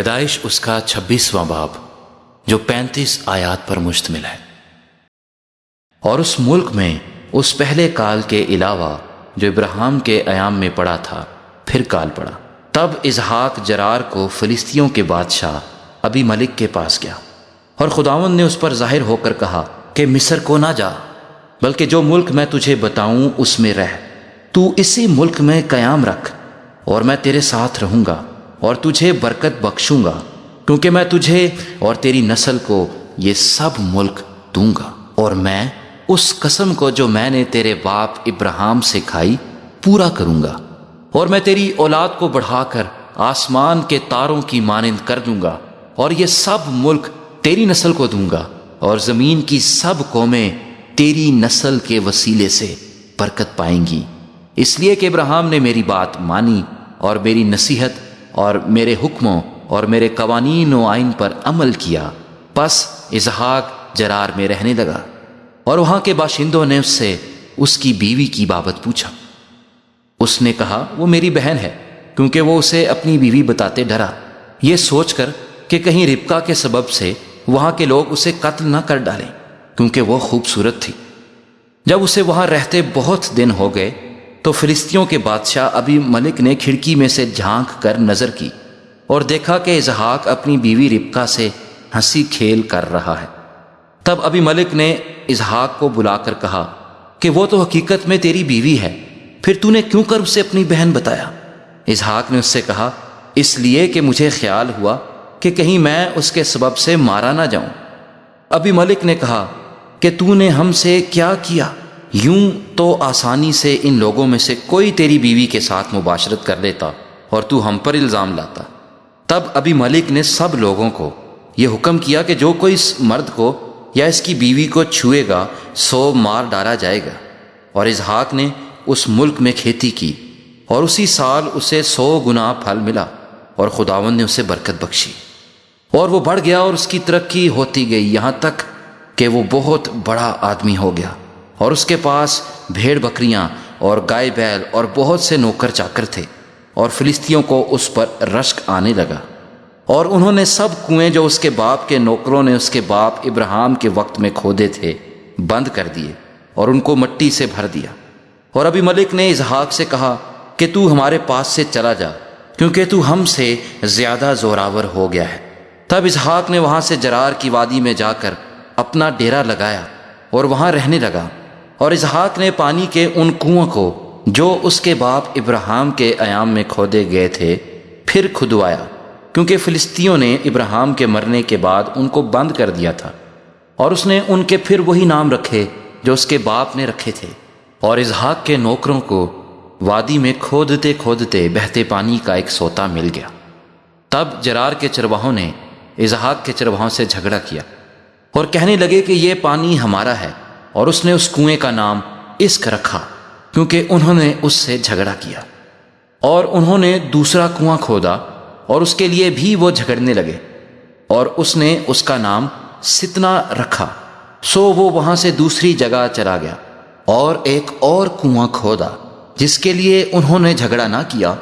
پیدائش اس کا 26واں باب جو 35 آیات پر مشتمل ہے۔ اور اس ملک میں اس پہلے کال کے علاوہ جو ابراہیم کے ایام میں پڑا تھا پھر کال پڑا۔ تب اسحاق جرار کو فلسطینیوں کے بادشاہ ابی ملک کے پاس گیا، اور خداوند نے اس پر ظاہر ہو کر کہا کہ مصر کو نہ جا، بلکہ جو ملک میں تجھے بتاؤں اس میں رہ۔ تو اسی ملک میں قیام رکھ، اور میں تیرے ساتھ رہوں گا اور تجھے برکت بخشوں گا، کیونکہ میں تجھے اور تیری نسل کو یہ سب ملک دوں گا، اور میں اس قسم کو جو میں نے تیرے باپ ابراہیم سے کھائی پورا کروں گا، اور میں تیری اولاد کو بڑھا کر آسمان کے تاروں کی مانند کر دوں گا، اور یہ سب ملک تیری نسل کو دوں گا، اور زمین کی سب قومیں تیری نسل کے وسیلے سے برکت پائیں گی، اس لیے کہ ابراہیم نے میری بات مانی اور میری نصیحت اور میرے حکموں اور میرے قوانین و آئین پر عمل کیا۔ پس اسحاق جرار میں رہنے لگا، اور وہاں کے باشندوں نے اس سے اس کی بیوی کی بابت پوچھا۔ اس نے کہا وہ میری بہن ہے، کیونکہ وہ اسے اپنی بیوی بتاتے ڈرا، یہ سوچ کر کہ کہیں ربکا کے سبب سے وہاں کے لوگ اسے قتل نہ کر ڈالیں، کیونکہ وہ خوبصورت تھی۔ جب اسے وہاں رہتے بہت دن ہو گئے تو فلسطینیوں کے بادشاہ ابی ملک نے کھڑکی میں سے جھانک کر نظر کی اور دیکھا کہ اسحاق اپنی بیوی ربکا سے ہنسی کھیل کر رہا ہے۔ تب ابی ملک نے اسحاق کو بلا کر کہا کہ وہ تو حقیقت میں تیری بیوی ہے، پھر تو نے کیوں کر اسے اپنی بہن بتایا؟ اسحاق نے اس سے کہا اس لیے کہ مجھے خیال ہوا کہ کہیں میں اس کے سبب سے مارا نہ جاؤں۔ ابی ملک نے کہا کہ تو نے ہم سے کیا کیا؟ یوں تو آسانی سے ان لوگوں میں سے کوئی تیری بیوی کے ساتھ مباشرت کر لیتا اور تو ہم پر الزام لاتا۔ تب ابی ملک نے سب لوگوں کو یہ حکم کیا کہ جو کوئی اس مرد کو یا اس کی بیوی کو چھوئے گا سو مار ڈالا جائے گا۔ اور اسحاق نے اس ملک میں کھیتی کی، اور اسی سال اسے 100 گنا پھل ملا، اور خداوند نے اسے برکت بخشی، اور وہ بڑھ گیا اور اس کی ترقی ہوتی گئی یہاں تک کہ وہ بہت بڑا آدمی ہو گیا، اور اس کے پاس بھیڑ بکریاں اور گائے بیل اور بہت سے نوکر چاکر تھے، اور فلسطینیوں کو اس پر رشک آنے لگا۔ اور انہوں نے سب کنویں جو اس کے باپ کے نوکروں نے اس کے باپ ابراہیم کے وقت میں کھودے تھے بند کر دیے، اور ان کو مٹی سے بھر دیا۔ اور ابی ملک نے اسحاق سے کہا کہ تو ہمارے پاس سے چلا جا، کیونکہ تو ہم سے زیادہ زوراور ہو گیا ہے۔ تب اسحاق نے وہاں سے جرار کی وادی میں جا کر اپنا ڈیرا لگایا اور وہاں رہنے لگا۔ اور اسحاق نے پانی کے ان کنووں کو جو اس کے باپ ابراہیم کے ایام میں کھودے گئے تھے پھر کھدوایا، کیونکہ فلسطینیوں نے ابراہیم کے مرنے کے بعد ان کو بند کر دیا تھا، اور اس نے ان کے پھر وہی نام رکھے جو اس کے باپ نے رکھے تھے۔ اور اسحاق کے نوکروں کو وادی میں کھودتے کھودتے بہتے پانی کا ایک سوتا مل گیا۔ تب جرار کے چرواہوں نے اسحاق کے چرواہوں سے جھگڑا کیا اور کہنے لگے کہ یہ پانی ہمارا ہے، اور اس نے اس کنویں کا نام اسک رکھا، کیونکہ انہوں نے اس سے جھگڑا کیا۔ اور انہوں نے دوسرا کنواں کھودا، اور اس کے لیے بھی وہ جھگڑنے لگے، اور اس نے اس کا نام ستنا رکھا۔ سو وہ وہاں سے دوسری جگہ چلا گیا اور ایک اور کنواں کھودا جس کے لیے انہوں نے جھگڑا نہ کیا،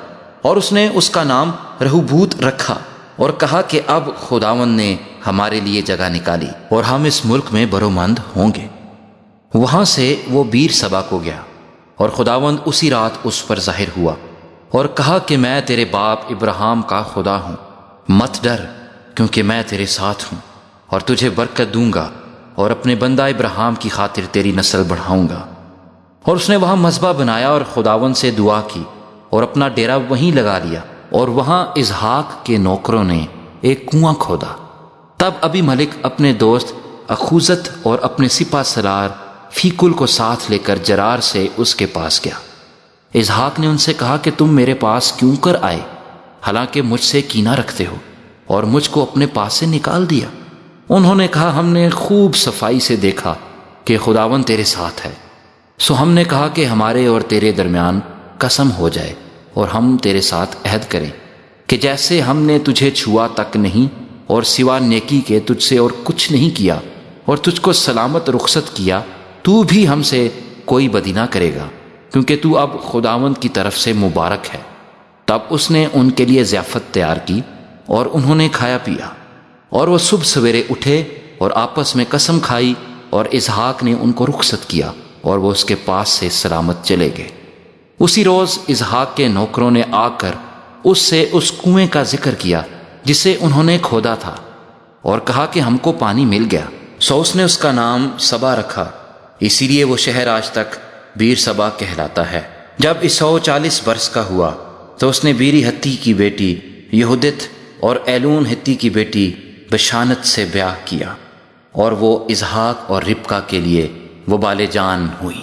اور اس نے اس کا نام رہوبوت رکھا، اور کہا کہ اب خداوند نے ہمارے لیے جگہ نکالی اور ہم اس ملک میں برومند ہوں گے۔ وہاں سے وہ بیر سبا کو گیا، اور خداوند اسی رات اس پر ظاہر ہوا اور کہا کہ میں تیرے باپ ابراہیم کا خدا ہوں، مت ڈر، کیونکہ میں تیرے ساتھ ہوں اور تجھے برکت دوں گا، اور اپنے بندہ ابراہیم کی خاطر تیری نسل بڑھاؤں گا۔ اور اس نے وہاں مذبح بنایا اور خداوند سے دعا کی اور اپنا ڈیرا وہیں لگا لیا، اور وہاں اسحاق کے نوکروں نے ایک کنواں کھودا۔ تب ابی ملک اپنے دوست اخوزت اور اپنے سپہ سالار فیکل کو ساتھ لے کر جرار سے اس کے پاس گیا۔ اسحاق نے ان سے کہا کہ تم میرے پاس کیوں کر آئے، حالانکہ مجھ سے کینہ رکھتے ہو اور مجھ کو اپنے پاس سے نکال دیا؟ انہوں نے کہا ہم نے خوب صفائی سے دیکھا کہ خداوند تیرے ساتھ ہے، سو ہم نے کہا کہ ہمارے اور تیرے درمیان قسم ہو جائے اور ہم تیرے ساتھ عہد کریں کہ جیسے ہم نے تجھے چھوا تک نہیں اور سوا نیکی کے تجھ سے اور کچھ نہیں کیا اور تجھ کو سلامت رخصت کیا، تو بھی ہم سے کوئی بدی نہ کرے گا، کیونکہ تو اب خداوند کی طرف سے مبارک ہے۔ تب اس نے ان کے لیے ضیافت تیار کی اور انہوں نے کھایا پیا، اور وہ صبح سویرے اٹھے اور آپس میں قسم کھائی، اور اسحاق نے ان کو رخصت کیا اور وہ اس کے پاس سے سلامت چلے گئے۔ اسی روز اسحاق کے نوکروں نے آ کر اس سے اس کنویں کا ذکر کیا جسے انہوں نے کھودا تھا، اور کہا کہ ہم کو پانی مل گیا۔ سو اس نے اس کا نام سبا رکھا، اسی لیے وہ شہر آج تک بیر سبا کہلاتا ہے۔ جب اسحاق 40 برس کا ہوا تو اس نے بیری ہتی کی بیٹی یہودت اور ایلون ہتی کی بیٹی بشانت سے بیاہ کیا، اور وہ اسحاق اور ربکا کے لیے وہ بالے جان ہوئی۔